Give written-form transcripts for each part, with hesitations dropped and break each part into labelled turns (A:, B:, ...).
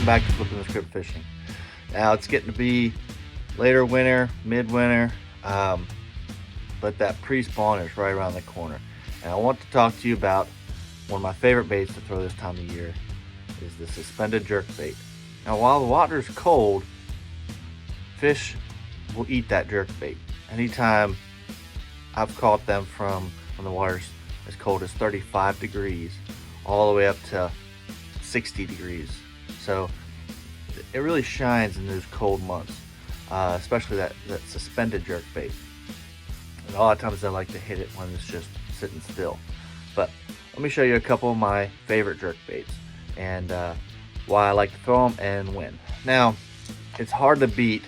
A: back to flipping the script fishing. Now it's getting to be later winter, midwinter, but that pre-spawn is right around the corner. And I want to talk to you about one of my favorite baits to throw this time of year is the suspended jerkbait. Now while the water is cold, fish will eat that jerkbait. Anytime I've caught them from when the water's as cold as 35 degrees all the way up to 60 degrees. So it really shines in those cold months, especially that suspended jerkbait. And a lot of times I like to hit it when it's just sitting still. But let me show you a couple of my favorite jerkbaits and why I like to throw them and when. Now, it's hard to beat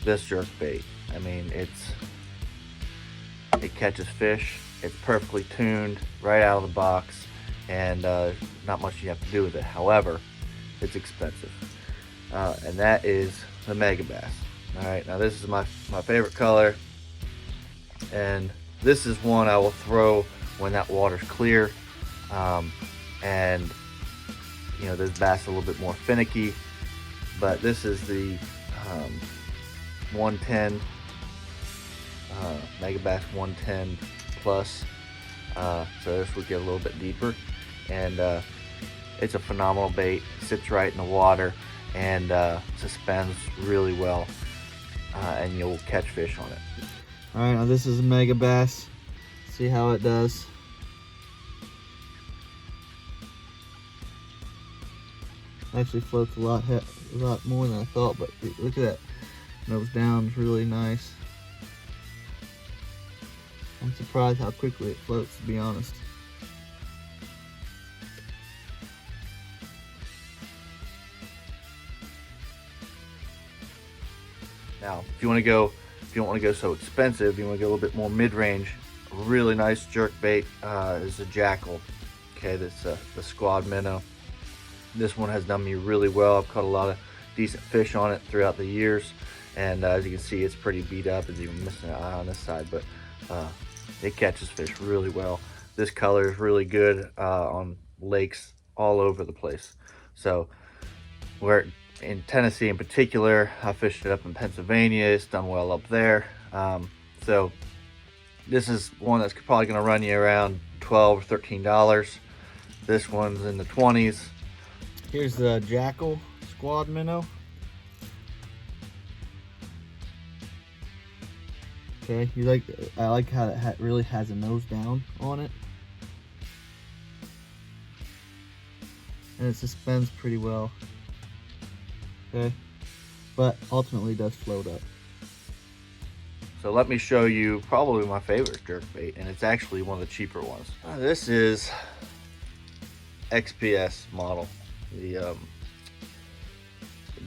A: this jerkbait. I mean, it catches fish. It's perfectly tuned right out of the box, and not much you have to do with it. However, it's expensive, and that is the Mega Bass. All right, now this is my favorite color, and this is one I will throw when that water's clear, and you know, this bass are a little bit more finicky, but this is the 110 Mega Bass 110 plus, so this would get a little bit deeper, and it's a phenomenal bait. Sits right in the water and suspends really well, and you'll catch fish on it. All right, now this is a Mega Bass. See how it does. Actually floats a lot more than I thought, but look at that nose down, is really nice. I'm surprised how quickly it floats, to be honest. Now, if you don't want to go so expensive, you want to go a little bit more mid-range. A really nice jerkbait is a Jackal. Okay, that's the squad minnow. This one has done me really well. I've caught a lot of decent fish on it throughout the years, and as you can see, it's pretty beat up. It's even missing an eye on this side, but it catches fish really well. This color is really good on lakes all over the place. So we're in Tennessee in particular. I fished it up in Pennsylvania. It's done well up there. So this is one that's probably going to run you around $12 or $13. This one's in the 20s. Here's the Jackal squad minnow. Okay, I like how it really has a nose down on it, and it suspends pretty well. Okay, but ultimately does float up. So let me show you probably my favorite jerkbait, and it's actually one of the cheaper ones. This is XPS model, the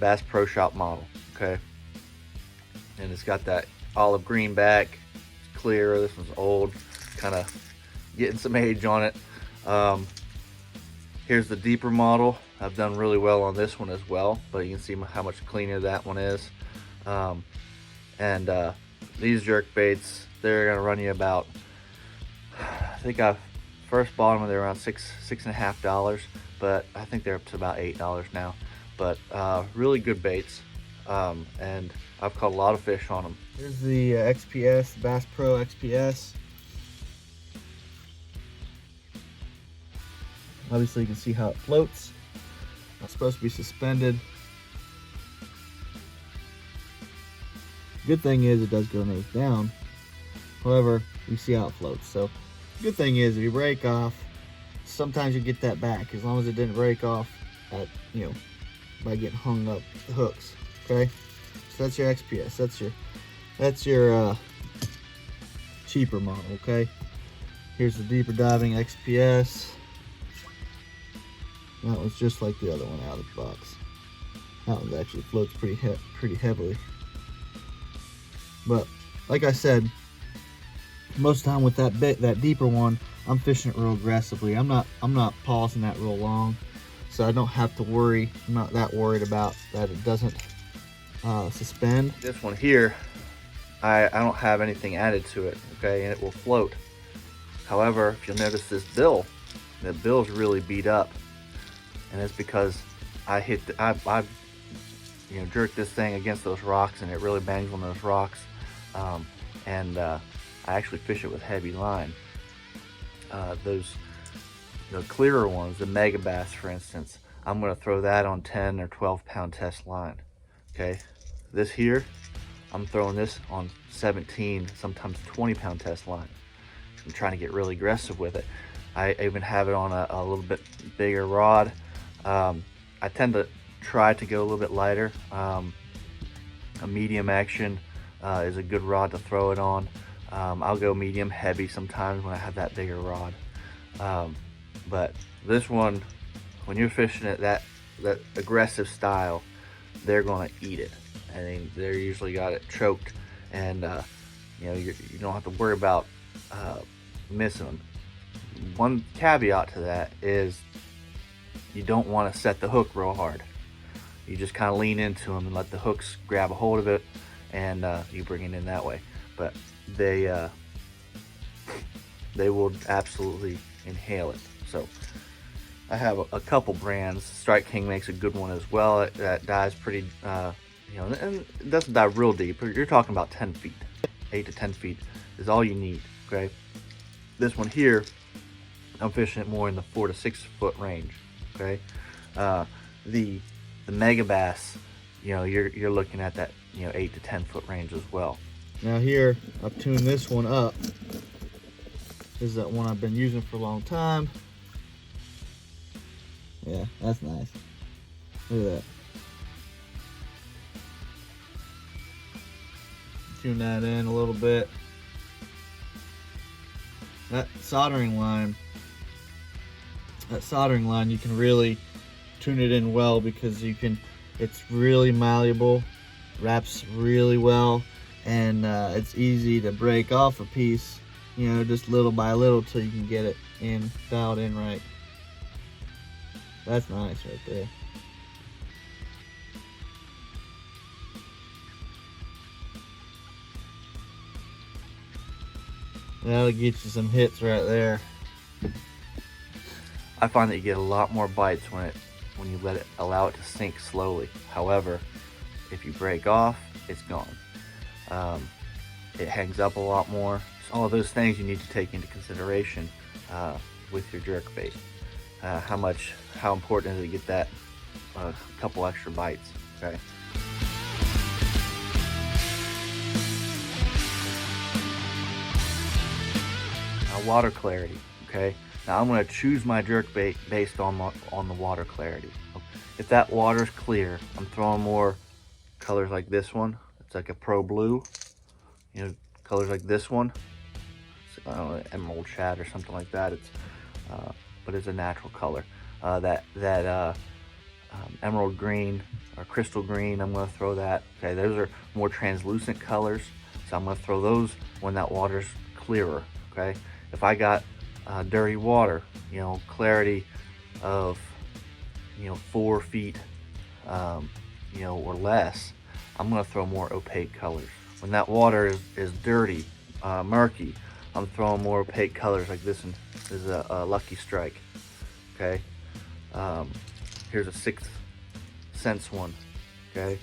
A: Bass Pro Shop model. Okay, and it's got that olive green back. It's clear. This one's old, kind of getting some age on it. Here's the deeper model. I've done really well on this one as well, but you can see how much cleaner that one is. These jerkbaits, they're gonna run you about, I think I first bought them, they were around $6.50, but I think they're up to about $8 now. But really good baits, and I've caught a lot of fish on them. Here's the XPS, Bass Pro XPS. Obviously you can see how it floats. It's supposed to be suspended. Good thing is it does go nose down. However, you see how it floats. So good thing is if you break off, sometimes you get that back as long as it didn't break off at, you know, by getting hung up the hooks. Okay, so that's your XPS. That's your cheaper model. Okay, here's the deeper diving XPS. That was just like the other one out of the box. That one actually floats pretty heavily. But like I said, most of the time with that deeper one, I'm fishing it real aggressively. I'm not pausing that real long, so I don't have to worry. I'm not that worried about that it doesn't suspend. This one here, I don't have anything added to it, okay, and it will float. However, if you'll notice this bill, the bill's really beat up, and it's because I hit I jerk this thing against those rocks, and it really bangs on those rocks. Um, and I actually fish it with heavy line. Those the clearer ones, the mega bass for instance, I'm going to throw that on 10 or 12 pound test line. Okay, this here, I'm throwing this on 17, sometimes 20 pound test line. I'm trying to get really aggressive with it. I even have it on a little bit bigger rod. I tend to try to go a little bit lighter. A medium action is a good rod to throw it on. I'll go medium heavy sometimes when I have that bigger rod. But this one, when you're fishing it that aggressive style, they're gonna eat it. I mean, they're usually got it choked, and you don't have to worry about missing them. One caveat to that is you don't want to set the hook real hard. You just kind of lean into them and let the hooks grab a hold of it, and you bring it in that way. But they will absolutely inhale it. So I have a couple brands. Strike King makes a good one as well. That dives pretty, and it doesn't dive real deep. You're talking about 10 feet, 8 to 10 feet is all you need. Okay. This one here, I'm fishing it more in the 4 to 6 foot range. Okay. The mega bass, you're looking at that 8 to 10 foot range as well. Now here, I've tuned this one up. This is that one I've been using for a long time. Yeah, that's nice. Look at that. Tune that in a little bit. That soldering line, you can really tune it in well, because it's really malleable, wraps really well, and it's easy to break off a piece, just little by little till you can get it dialed in right. That's nice right there. That'll get you some hits right there. I find that you get a lot more bites when you allow it to sink slowly. However, if you break off, it's gone. It hangs up a lot more. So all of those things you need to take into consideration with your jerkbait. How important is it to get that couple extra bites? Okay. Now, water clarity. Okay. Now I'm going to choose my jerkbait based on the water clarity. If that water's clear, I'm throwing more colors like this one. It's like a pro blue. Colors like this one. It's, I don't know, emerald shad or something like that. But it's a natural color. Emerald green or crystal green, I'm going to throw that. Okay, those are more translucent colors, so I'm going to throw those when that water's clearer. Okay, if I got dirty water, clarity of 4 feet, or less, I'm going to throw more opaque colors. When that water is dirty, murky, I'm throwing more opaque colors like this one. This is a Lucky Strike. Okay, here's a 6th Sense one. Okay,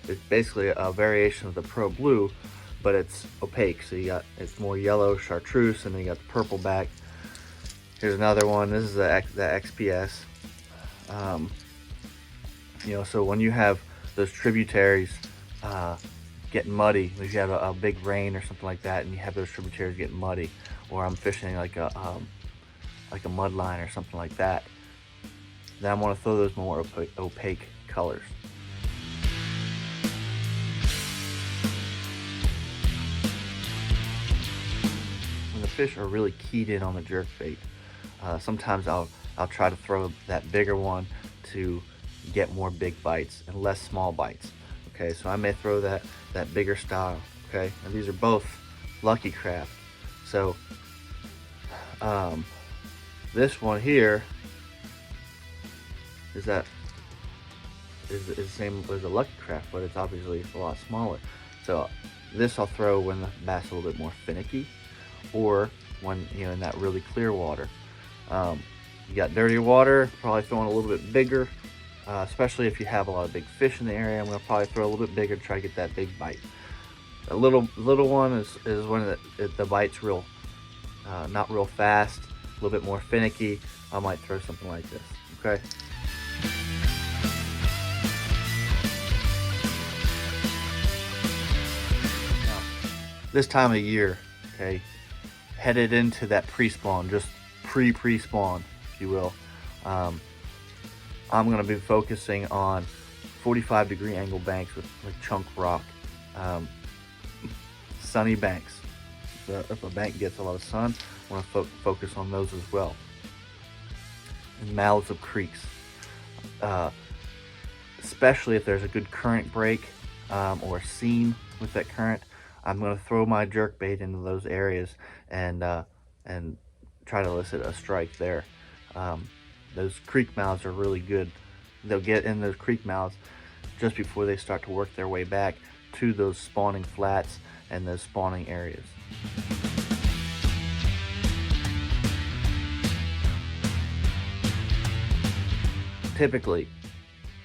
A: it's basically a variation of the Pro Blue, but it's opaque. So it's more yellow chartreuse, and then you got the purple back. Here's another one. This is the XPS. So when you have those tributaries getting muddy, if you have a big rain or something like that, and you have those tributaries getting muddy, or I'm fishing like a mud line or something like that, then I'm going to throw those more opaque colors. When the fish are really keyed in on the jerkbait, sometimes I'll try to throw that bigger one to get more big bites and less small bites. Okay, so I may throw that bigger style. Okay, and these are both Lucky Craft. So this one here is the same as a Lucky Craft, but it's obviously a lot smaller. So this I'll throw when the bass is a little bit more finicky, or when in that really clear water. You got dirty water, probably throwing a little bit bigger, especially if you have a lot of big fish in the area. I'm gonna probably throw a little bit bigger to try to get that big bite. A little one is when the bite's real, not real fast, a little bit more finicky. I might throw something like this, okay? Now, this time of year, okay, headed into that pre-spawn, just pre-spawn, if you will. I'm gonna be focusing on 45-degree angle banks with chunk rock. Sunny banks. If a bank gets a lot of sun, I want to focus on those as well. And mouths of creeks, especially if there's a good current break or a seam with that current. I'm going to throw my jerkbait into those areas and try to elicit a strike there. Those creek mouths are really good. They'll get in those creek mouths just before they start to work their way back to those spawning flats and those spawning areas. Typically,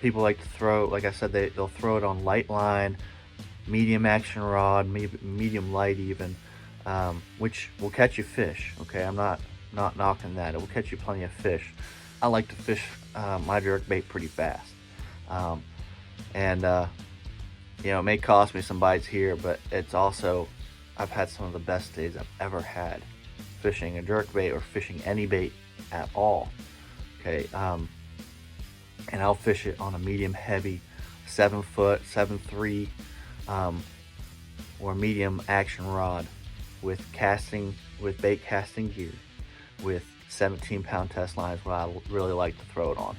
A: people like to throw, like I said, they'll throw it on light line, medium action rod, medium light even, which will catch you fish. Okay, I'm not knocking that. It will catch you plenty of fish. I like to fish my jerkbait pretty fast, you know, it may cost me some bites here, but it's also, I've had some of the best days I've ever had fishing a jerkbait or fishing any bait at all. Okay, and I'll fish it on a medium heavy 7-foot 7.3 or medium action rod with bait casting gear with 17-pound test line is what I really like to throw it on.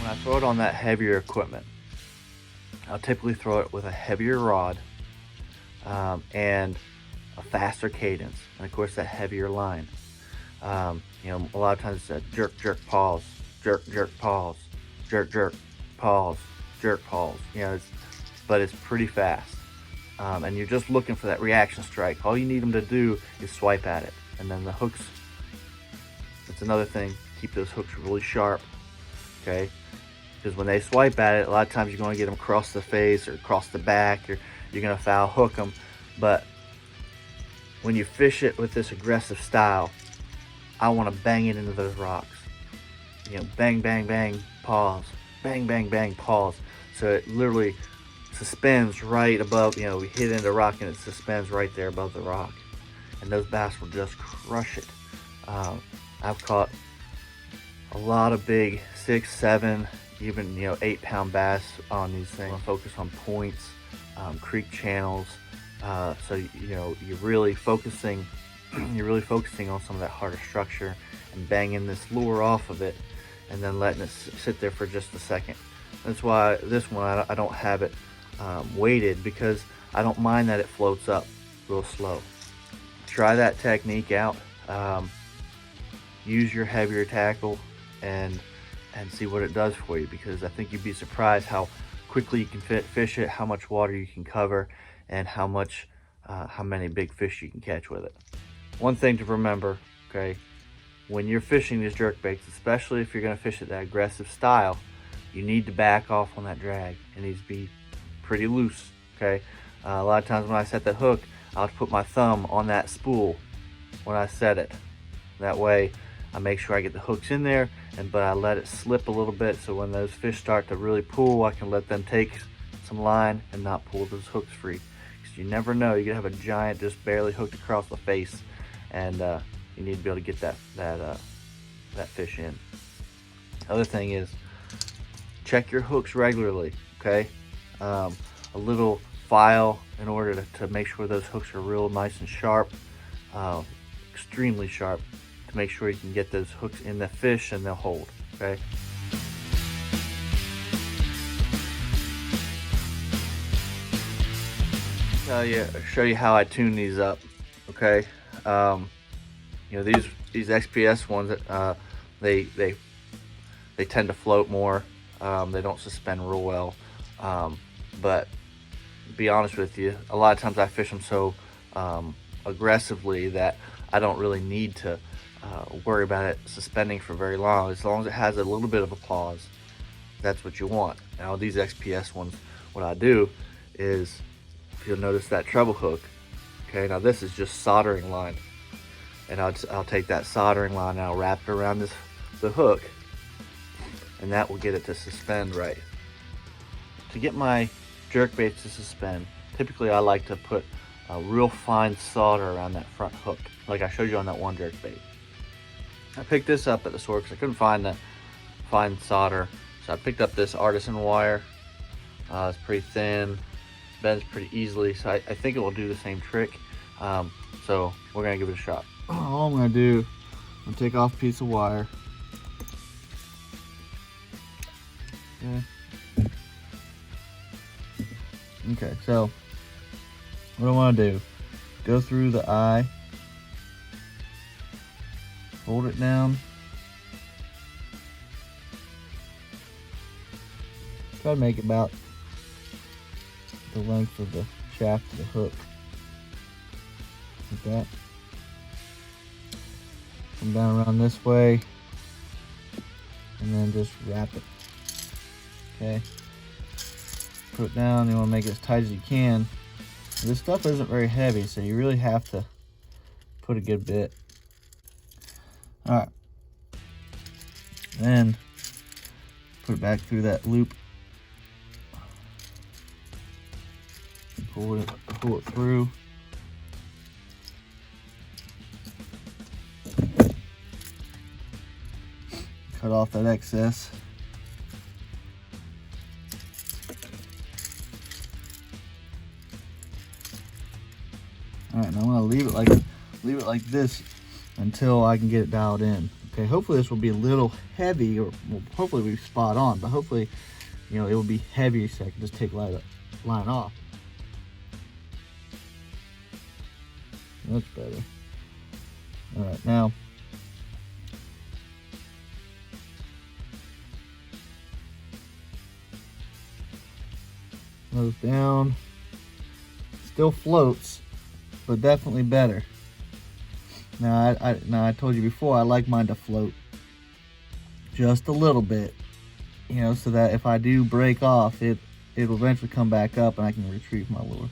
A: When I throw it on that heavier equipment, I'll typically throw it with a heavier rod and a faster cadence, and of course that heavier line. You know, a lot of times it's a jerk, pause, jerk, pause, jerk, pause, jerk, pause. You know, but it's pretty fast, and you're just looking for that reaction strike. All you need them to do is swipe at it, and then the hooks. That's another thing. Keep those hooks really sharp, okay? Because when they swipe at it, a lot of times you're going to get them across the face or across the back, or you're going to foul hook them. But when you fish it with this aggressive style, I want to bang it into those rocks. You know, bang, bang, bang, pause, bang, bang, bang, pause. So it literally suspends right above, you know, we hit into the rock and it suspends right there above the rock. And those bass will just crush it. I've caught a lot of big 6, 7, even 8-pound bass on these things. Focus on points, creek channels. So you're really focusing on some of that harder structure and banging this lure off of it, and then letting it sit there for just a second. That's why this one I don't have it weighted, because I don't mind that it floats up real slow. Try that technique out. Use your heavier tackle and see what it does for you, because I think you'd be surprised how quickly you can fish it, how much water you can cover, and how many big fish you can catch with it. One thing to remember, okay, when you're fishing these jerkbaits, especially if you're going to fish it that aggressive style, you need to back off on that drag. It needs to be pretty loose, okay? A lot of times when I set the hook, I'll put my thumb on that spool when I set it. That way I make sure I get the hooks in there, but I let it slip a little bit, so when those fish start to really pull, I can let them take some line and not pull those hooks free. Because you never know, you could have a giant just barely hooked across the face, and you need to be able to get that fish in. Other thing is, check your hooks regularly, okay? A little file in order to make sure those hooks are real nice and sharp, extremely sharp, to make sure you can get those hooks in the fish and they'll hold, okay? Show you how I tune these up, okay? These XPS ones, they tend to float more. They don't suspend real well, but to be honest with you, a lot of times I fish them so aggressively that I don't really need to worry about it suspending for very long. As long as it has a little bit of a pause, that's what you want. Now these XPS ones, what I do is, if you'll notice that treble hook, okay, now this is just soldering line, and I'll take that soldering line and I'll wrap it around the hook, and that will get it to suspend right. To get my jerkbait to suspend, typically I like to put a real fine solder around that front hook, like I showed you on that one jerkbait. I picked this up at the store because I couldn't find the fine solder, so I picked up this artisan wire. It's pretty thin, bends pretty easily, so I think it will do the same trick. So we're gonna give it a shot. All I'm gonna do, I'm gonna take off a piece of wire. Okay, so what I want to do, go through the eye, hold it down, try to make it about the length of the shaft of the hook, like that. Come down around this way, and then just wrap it. Okay, put it down. You want to make it as tight as you can. This stuff isn't very heavy, so you really have to put a good bit. All right, then put it back through that loop. Pull it through. Cut off that excess. All right, now I'm gonna leave it like this until I can get it dialed in. Okay, hopefully this will be a little heavy, or well, hopefully we'll be spot on, but hopefully, you know, it will be heavy so I can just take line off. That's better. All right, now nose down. Still floats, but definitely better. Now I told you before, I like mine to float just a little bit, you know, so that if I do break off, it will eventually come back up and I can retrieve my lure.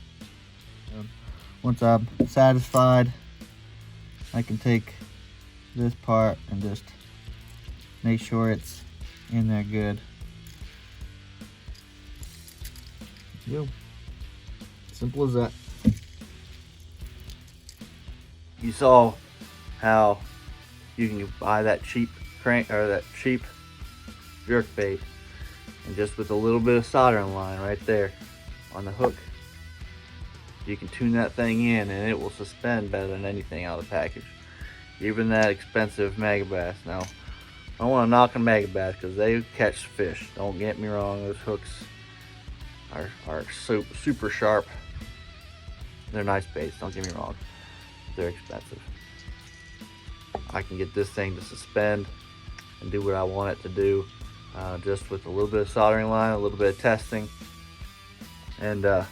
A: Once I'm satisfied, I can take this part and just make sure it's in there good. Yo, simple as that. You saw how you can buy that cheap crank, or that cheap jerkbait, and just with a little bit of soldering line right there on the hook, you can tune that thing in and it will suspend better than anything out of the package, even that expensive Megabass. Now, I don't want to knock on Megabass because they catch fish, don't get me wrong. Those hooks are super sharp. They're nice baits, don't get me wrong. They're expensive. I can get this thing to suspend and do what I want it to do, just with a little bit of soldering line, a little bit of testing, and you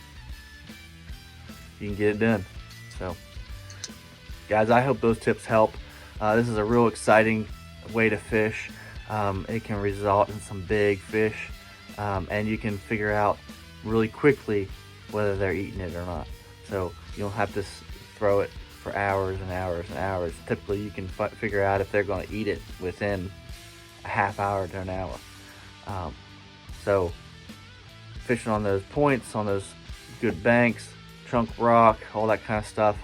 A: can get it done. So guys, I hope those tips help. This is a real exciting way to fish. It can result in some big fish, and you can figure out really quickly whether they're eating it or not. So you don't have to throw it for hours and hours and hours. Typically you can figure out if they're going to eat it within a half hour to an hour. So fishing on those points, on those good banks, chunk rock, all that kind of stuff.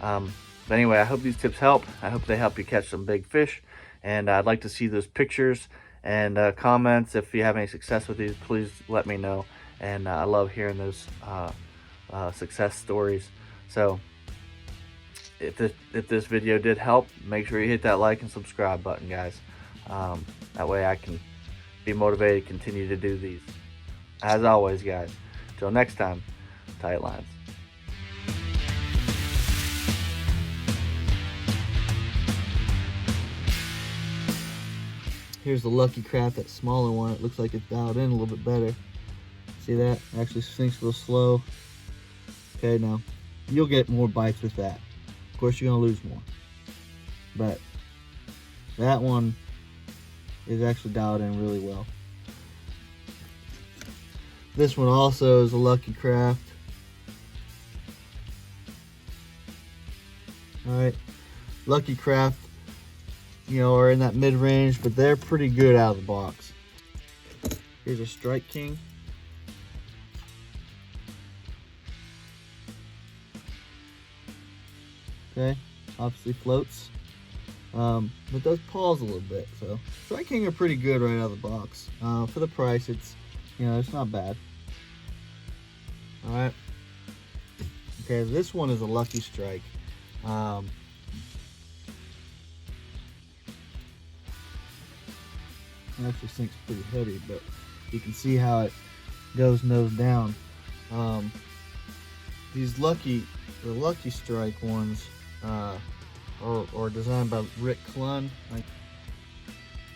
A: But anyway, I hope these tips help. I hope they help you catch some big fish, and I'd like to see those pictures and comments. If you have any success with these, please let me know. And I love hearing those success stories. So if this video did help, make sure you hit that like and subscribe button, guys. That way I can be motivated to continue to do these. As always, guys, until next time, tight lines. Here's the Lucky Craft, that smaller one. It looks like it's dialed in a little bit better. See that? It actually sinks real slow. Okay, now
B: you'll get more bites with that. Of course, you're gonna lose more, but that one is actually dialed in really well. This one also is a Lucky Craft. Alright, Lucky Craft, you know, are in that mid-range, but they're pretty good out of the box. Here's a Strike King. Okay, obviously floats, but does pause a little bit. So Strike King are pretty good right out of the box. For the price, it's, you know, it's not bad. All right. Okay, this one is a Lucky Strike. It actually sinks pretty heavy, but you can see how it goes nose down. These the Lucky Strike ones are designed by Rick Clunn,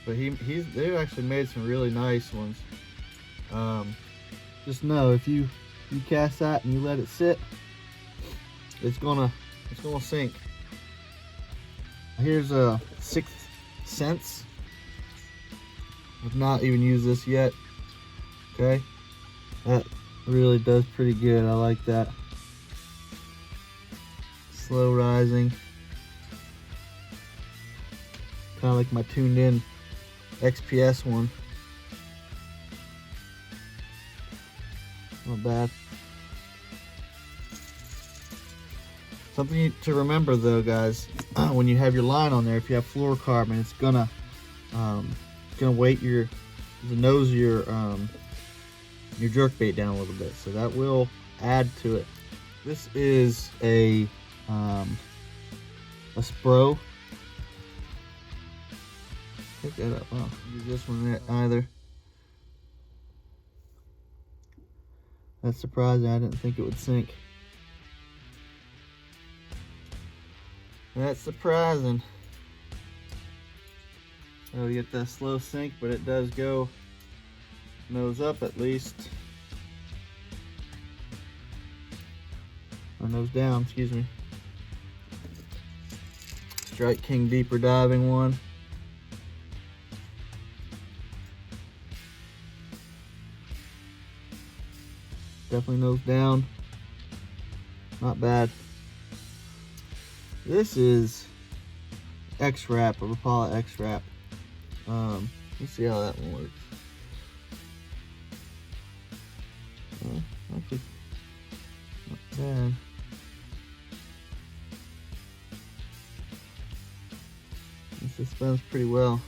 B: but they've actually made some really nice ones. Just know if you cast that and you let it sit, it's gonna sink. Here's a Sixth Sense. I've not even used this yet. Okay, that really does pretty good. I like that. Slow rising, kind of like my tuned in XPS one. Not bad. Something to remember though, guys, when you have your line on there, if you have fluorocarbon, it's gonna weight the nose of your jerkbait down a little bit, so that will add to it. This is a Spro. Pick that up. Wow, use this one either. That's surprising. I didn't think it would sink. That's surprising. So you get that slow sink, but it does go nose up at least. Or nose down, excuse me. Strike King deeper diving one. Definitely nose down. Not bad. This is X-Wrap, a Rapala X-Wrap. Let's see how that one works. Actually, not bad. It suspends pretty well.